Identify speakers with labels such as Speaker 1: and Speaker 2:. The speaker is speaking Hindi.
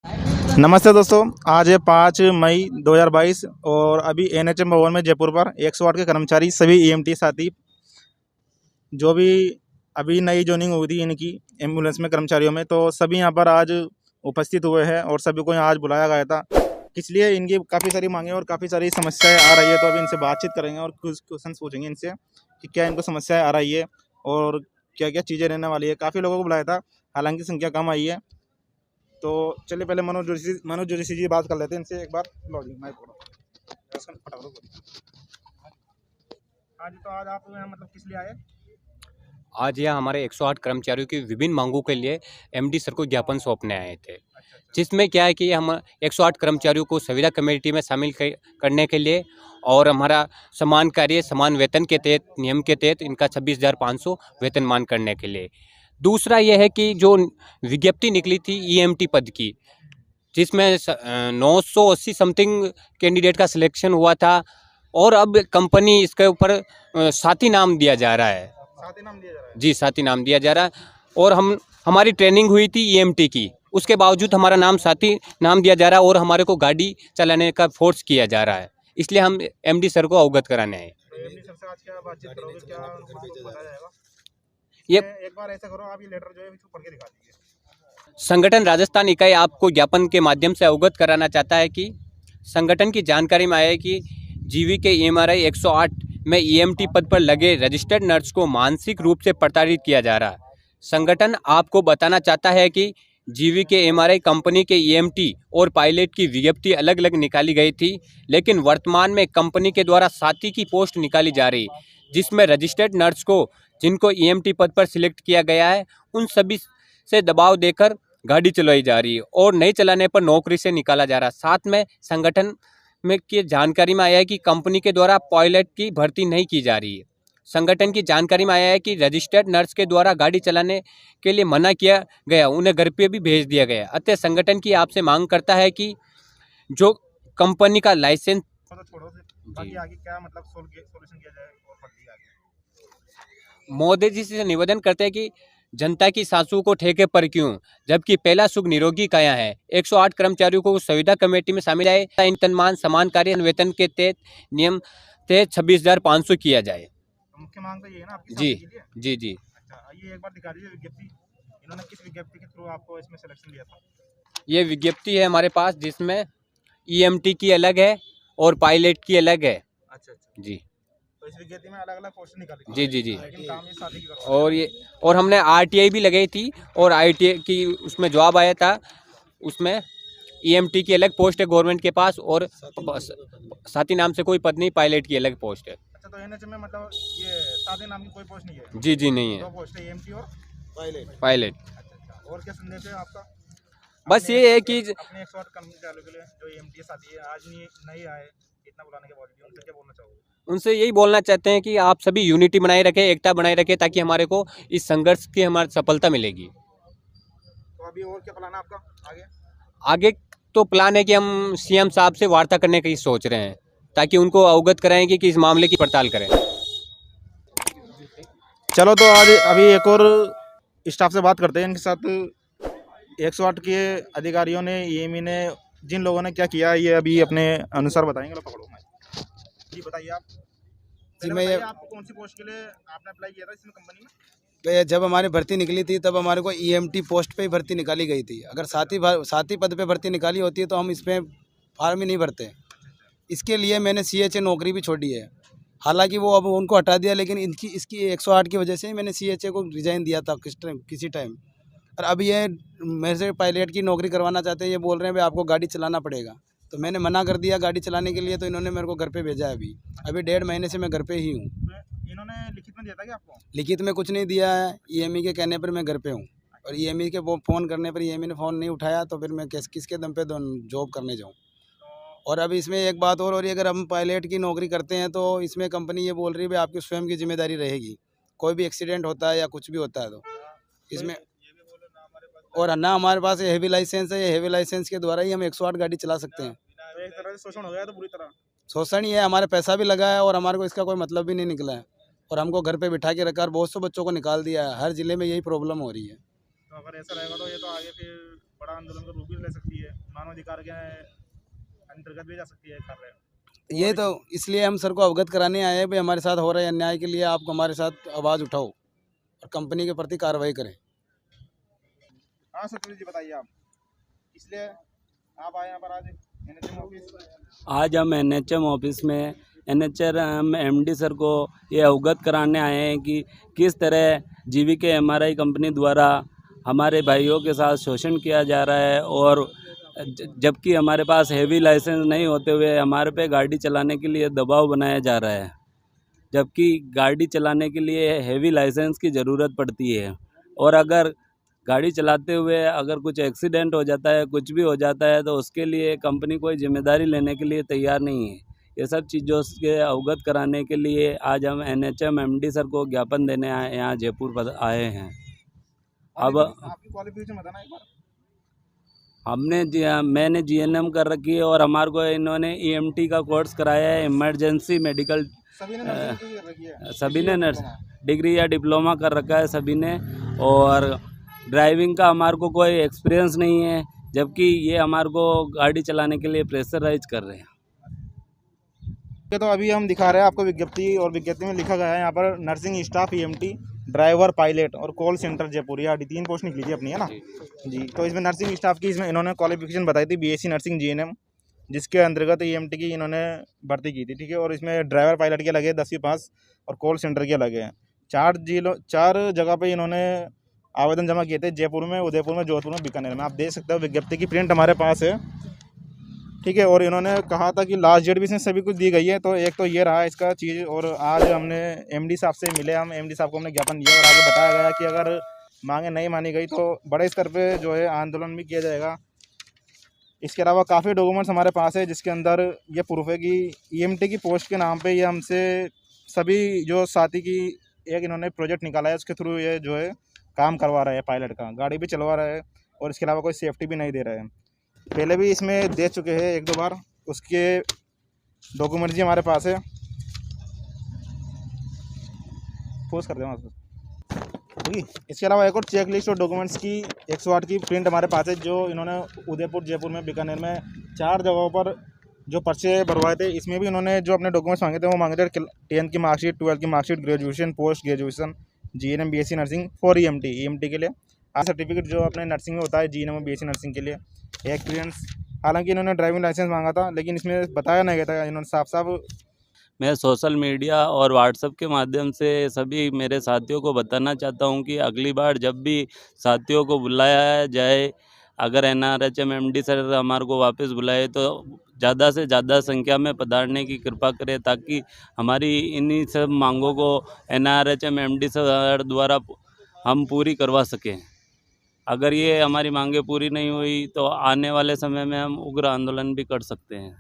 Speaker 1: नमस्ते दोस्तों, आज है 5 मई 2022 और अभी एनएचएम भवन में जयपुर पर 108 के कर्मचारी सभी ईएमटी साथी जो भी अभी नई जॉइनिंग हुई थी इनकी एम्बुलेंस में कर्मचारियों में, तो सभी यहाँ पर आज उपस्थित हुए हैं और सभी को यहाँ आज बुलाया गया था। इसलिए इनकी काफ़ी सारी मांगें और काफ़ी सारी समस्याएं आ रही है, तो अभी इनसे बातचीत करेंगे और कुछ क्वेश्चन पूछेंगे इनसे कि क्या इनको समस्याएं आ रही है और क्या क्या चीज़ें रहने वाली है। काफ़ी लोगों को बुलाया था, हालांकि संख्या कम आई है। तो चलिए पहले मनोज जोशी जी बात कर लेते हैं इनसे एक बार। लो जी माइक पकड़ो। हाँ जी, तो आज आप यहाँ मतलब किस लिए आए?
Speaker 2: आज यहाँ हमारे 108 कर्मचारियों की विभिन्न मांगों के लिए एमडी सर को ज्ञापन सौंपने आए थे, जिसमें क्या है कि हम 108 कर्मचारियों को संविदा कमेटी में शामिल करने के लिए और हमारा समान कार्य समान वेतन के तहत नियम के तहत इनका 26,500 वेतनमान करने के लिए। दूसरा यह है कि जो विज्ञप्ति निकली थी ईएमटी पद की, जिसमें 980 समथिंग कैंडिडेट का सिलेक्शन हुआ था और अब कंपनी इसके ऊपर साथी नाम दिया जा रहा है।
Speaker 1: साथी नाम दिया जा रहा है?
Speaker 2: जी, साथी नाम दिया जा रहा है। और हमारी ट्रेनिंग हुई थी ईएमटी की, उसके बावजूद हमारा नाम साथी नाम दिया जा रहा है और हमारे को गाड़ी चलाने का फोर्स किया जा रहा है। इसलिए हम एमडी सर को अवगत कराने आए।
Speaker 1: तो एमडी सर से आज क्या बातचीत करोगे, क्या उनको बताया जाएगा?
Speaker 2: ये
Speaker 1: एक बार ऐसा करो, आप ये लेटर जो है इसको पढ़ के दिखा दीजिए।
Speaker 2: संगठन राजस्थान इकाई आपको ज्ञापन के माध्यम से अवगत कराना चाहता है कि संगठन की जानकारी में आया है कि जीवी के एमआरआई 108 में ईएमटी पद पर लगे रजिस्टर्ड नर्स को मानसिक रूप से प्रताड़ित किया जा रहा है। संगठन आपको बताना चाहता है कि जीवी के एमआरआई कंपनी के ईएमटी और पायलट की विज्ञप्ति अलग अलग निकाली गई थी, लेकिन वर्तमान में कंपनी के द्वारा साथी की पोस्ट निकाली जा रही, जिसमें रजिस्टर्ड नर्स को जिनको ईएमटी पद पर सिलेक्ट किया गया है उन सभी से दबाव देकर गाड़ी चलाई जा रही है और नहीं चलाने पर नौकरी से निकाला जा रहा है। साथ में संगठन में की जानकारी में आया है कि कंपनी के द्वारा पायलट की भर्ती नहीं की जा रही है। संगठन की जानकारी में आया है कि रजिस्टर्ड नर्स के द्वारा गाड़ी चलाने के लिए मना किया गया, उन्हें घर पे भी भेज दिया गया। अतः संगठन की आपसे मांग करता है कि जो कंपनी का लाइसेंस
Speaker 1: बाकी आगे क्या मतलब सॉल्यूशन किया जाए और बढ़ती आगे।
Speaker 2: मोदी जी से निवेदन करते हैं कि जनता की सांसों को ठेके पर क्यों, जबकि पहला सुख निरोगी काया है। 108 कर्मचारियों को संविदा कमेटी में शामिल आए, वेतनमान समान कार्य वेतन के तहत नियम तहत 26,500 किया जाए।
Speaker 1: मुख्य मांग तो ये है ना आपकी?
Speaker 2: जी
Speaker 1: के लिए?
Speaker 2: जी जी।
Speaker 1: अच्छा, ये एक बार दिखा दीजिए विज्ञप्ति। इन्होंने किस विज्ञप्ति के थ्रू आपको इसमें सिलेक्शन लिया था?
Speaker 2: ये विज्ञप्ति है हमारे पास, जिसमें ईएमटी की अलग है और पायलट की अलग है।
Speaker 1: अच्छा
Speaker 2: जी
Speaker 1: तो इस विज्ञप्ति में अलग अलग पोस्ट निकाली थी।
Speaker 2: जी जी जी।
Speaker 1: लेकिन काम ये साथी की करवा
Speaker 2: और हमने आरटीआई भी लगाई थी और आरटीआई की उसमें जवाब आया था, उसमें ईएमटी की अलग पोस्ट है गवर्नमेंट के पास और साथी नाम से कोई पद नहीं, पायलट की अलग पोस्ट है।
Speaker 1: अच्छा, तो एनएचएम में मतलब ये साथी नाम की कोई पोस्ट नहीं है?
Speaker 2: जी जी नहीं
Speaker 1: दो
Speaker 2: है,
Speaker 1: पोस्ट है, एएमटी और पायलट।
Speaker 2: पायलट।
Speaker 1: अच्छा, और क्या संदेश है आपका?
Speaker 2: बस ये है कि
Speaker 1: अपने 108 कर्मचारियों के लिए जो एएमटी साथी है आज नहीं आए, इतना बुलाने के बावजूद उनसे क्या बोलना चाहोगे?
Speaker 2: उनसे यही बोलना चाहते हैं कि आप सभी यूनिटी बनाए रखें, एकता बनाए रखें, ताकि हमारे को इस संघर्ष की हमारी सफलता मिलेगी।
Speaker 1: तो अभी और क्या प्लान है आपका आगे?
Speaker 2: आगे तो प्लान है कि हम सीएम साहब से वार्ता करने की सोच रहे हैं, ताकि उनको अवगत कराएंगे कि इस मामले की पड़ताल करें।
Speaker 1: चलो, तो आज अभी एक और स्टाफ से बात करते हैं। इनके साथ 108 के अधिकारियों ने ईएमई ने जिन लोगों ने क्या किया ये अभी अपने अनुसार बताएंगे। पकड़ो जी, बताइए आप।
Speaker 3: जी मैं ये
Speaker 1: आपको कौन सी पोस्ट के लिए आपने अप्लाई किया था इसमें कंपनी में?
Speaker 3: जब हमारी भर्ती निकली थी तब हमारे को ईएमटी पोस्ट पे ही भर्ती निकाली गई थी। अगर साथी पद पे भर्ती निकाली होती है तो हम इसमें फॉर्म ही नहीं भरते। इसके लिए मैंने सीएचए नौकरी भी छोड़ी है। हालांकि वो अब उनको हटा दिया, लेकिन इसकी 108 की वजह से ही मैंने सीएचए को रिजाइन दिया था किसी टाइम। और अब ये मेरे से पायलट की नौकरी करवाना चाहते हैं। ये बोल रहे हैं भाई आपको गाड़ी चलाना पड़ेगा, तो मैंने मना कर दिया गाड़ी चलाने के लिए। तो इन्होंने मेरे को घर पे भेजा है। अभी 1.5 महीने से मैं घर पे ही हूँ।
Speaker 1: इन्होंने लिखित में दिया था क्या आपको?
Speaker 3: लिखित में कुछ नहीं दिया है। ईएमई के कहने पर मैं घर पे हूँ और ईएमई के फ़ोन करने पर ईएमई ने फ़ोन नहीं उठाया, तो फिर मैं किसके दम पे जॉब करने जाऊँ। और अब इसमें एक बात और हो रही है, अगर हम पायलट की नौकरी करते हैं तो इसमें कंपनी ये बोल रही है भाई आपकी स्वयं की जिम्मेदारी रहेगी, कोई भी एक्सीडेंट होता है या कुछ भी होता है तो इसमें। और ना हमारे पास ये हेवी लाइसेंस है, ये हेवी लाइसेंस के द्वारा ही हम 108 गाड़ी चला सकते हैं।
Speaker 1: तो एक तरह से शोषण हो गया तो बुरी तरह।
Speaker 3: शोषण ही है, हमारे पैसा भी लगा है और हमारे को इसका कोई मतलब भी नहीं निकला है। और हमको घर पे बिठा के रखा और बहुत से बच्चों को निकाल दिया है। हर जिले में यही प्रॉब्लम हो रही है।
Speaker 1: तो अगर ऐसा रहेगा तो ये तो आगे फिर बड़ा आंदोलन का रूप भी ले सकती है। अधिकार के अंतर्गत भी जा सकती है कार्य।
Speaker 3: ये तो इसलिए हम सर को अवगत कराने आए हैं भाई, हमारे साथ हो रहे अन्याय के लिए आप हमारे साथ आवाज़ उठाओ और कंपनी के प्रति कार्रवाई करें।
Speaker 1: हाँ सतवीर जी बताइए आप, इसलिए आप आए यहाँ पर आज एनएचएम ऑफिस।
Speaker 4: आज हम एनएचएम ऑफिस में एनएचएम एमडी सर को ये अवगत कराने आए हैं कि किस तरह जीवीके एमआरआई कंपनी द्वारा हमारे भाइयों के साथ शोषण किया जा रहा है, और जबकि हमारे पास हैवी लाइसेंस नहीं होते हुए हमारे पे गाड़ी चलाने के लिए दबाव बनाया जा रहा है, जबकि गाड़ी चलाने के लिए हैवी लाइसेंस की ज़रूरत पड़ती है। और अगर गाड़ी चलाते हुए अगर कुछ एक्सीडेंट हो जाता है, कुछ भी हो जाता है, तो उसके लिए कंपनी कोई जिम्मेदारी लेने के लिए तैयार नहीं है। ये सब चीज़ों से अवगत कराने के लिए आज हम एनएचएम एमडी सर को ज्ञापन देने यहाँ जयपुर पर आए हैं। अब
Speaker 1: आपकी क्वालिफिकेशन बताना एक बार।
Speaker 4: मैंने जीएनएम कर रखी है और हमारे को इन्होंने ईएमटी का कोर्स कराया है, इमरजेंसी मेडिकल।
Speaker 1: सभी ने नर्सिंग कर रखी है।
Speaker 4: सभी ने नर्स डिग्री या डिप्लोमा कर रखा है सभी ने, और ड्राइविंग का हमारे को कोई एक्सपीरियंस नहीं है, जबकि ये हमारे को गाड़ी चलाने के लिए प्रेशराइज कर रहे हैं।
Speaker 1: तो अभी हम दिखा रहे हैं आपको विज्ञप्ति, और विज्ञप्ति में लिखा गया है यहाँ पर nursing staff EMT, driver, pilot और कॉल सेंटर जयपुर, या 3 पोस्ट निकली थी अपनी, है ना जी। तो इसमें नर्सिंग स्टाफ की इसमें इन्होंने क्वालिफिकेशन बताई थी बीएससी नर्सिंग जीएनएम, जिसके अंतर्गत ईएमटी की इन्होंने भर्ती की थी, ठीक है। और इसमें ड्राइवर पायलट के लगे 10वीं पास और कॉल सेंटर के लगे हैं। 4 जगह पे इन्होंने आवेदन जमा किए थे, जयपुर में, उदयपुर में, जोधपुर में, बीकानेर में। आप देख सकते हो विज्ञप्ति की प्रिंट हमारे पास है, ठीक है। और इन्होंने कहा था कि लास्ट डेट भी इसमें सभी कुछ दी गई है, तो एक तो ये रहा इसका चीज़। और आज हमने एमडी साहब से मिले, हम एमडी साहब को हमने ज्ञापन दिया और आगे बताया गया कि अगर मांगे नहीं मानी गई तो बड़े स्तर पे जो है आंदोलन भी किया जाएगा। इसके अलावा काफ़ी डॉक्यूमेंट्स हमारे पास है, जिसके अंदर ये प्रूफ है कि ईएमटी की पोस्ट के नाम पे ये हमसे सभी जो साथी की एक इन्होंने प्रोजेक्ट निकाला है, उसके थ्रू ये जो है काम करवा रहा है, पायलट का गाड़ी भी चलवा रहा है, और इसके अलावा कोई सेफ्टी भी नहीं दे रहा है। पहले भी इसमें दे चुके हैं 1-2 बार, उसके डॉक्यूमेंट्स भी हमारे पास है। पोस्ट कर देना ठीक। इसके अलावा एक और चेक लिस्ट और डॉक्यूमेंट्स की 108 की प्रिंट हमारे पास है, जो इन्होंने उदयपुर, जयपुर में, बीकानेर में 4 जगहों पर जो पर्चे भरवाए थे। इसमें भी इन्होंने जो अपने डॉक्यूमेंट्स मांगे थे वो मांगे थे 10th की मार्कशीट, 12th की marksheet, graduation, post graduation, GNM, BSc nursing for EMT के लिए, सर्टिफिकेट जो अपने नर्सिंग में होता है जीएनएम और बीएससी नर्सिंग के लिए, एक्सपीरियंस। हालांकि इन्होंने ड्राइविंग लाइसेंस मांगा था, लेकिन इसमें बताया नहीं गया था, इन्होंने साफ
Speaker 4: मैं सोशल मीडिया और व्हाट्सएप के माध्यम से सभी मेरे साथियों को बताना चाहता हूं कि अगली बार जब भी साथियों को बुलाया जाए, अगर एनआरएचएम एमडी सर हमारे को वापस बुलाए तो ज़्यादा से ज़्यादा संख्या में पधारने की कृपा करें, ताकि हमारी इन्हीं सब मांगों को एनआरएचएम एमडी सर द्वारा हम पूरी करवा सकें। अगर ये हमारी मांगें पूरी नहीं हुई तो आने वाले समय में हम उग्र आंदोलन भी कर सकते हैं।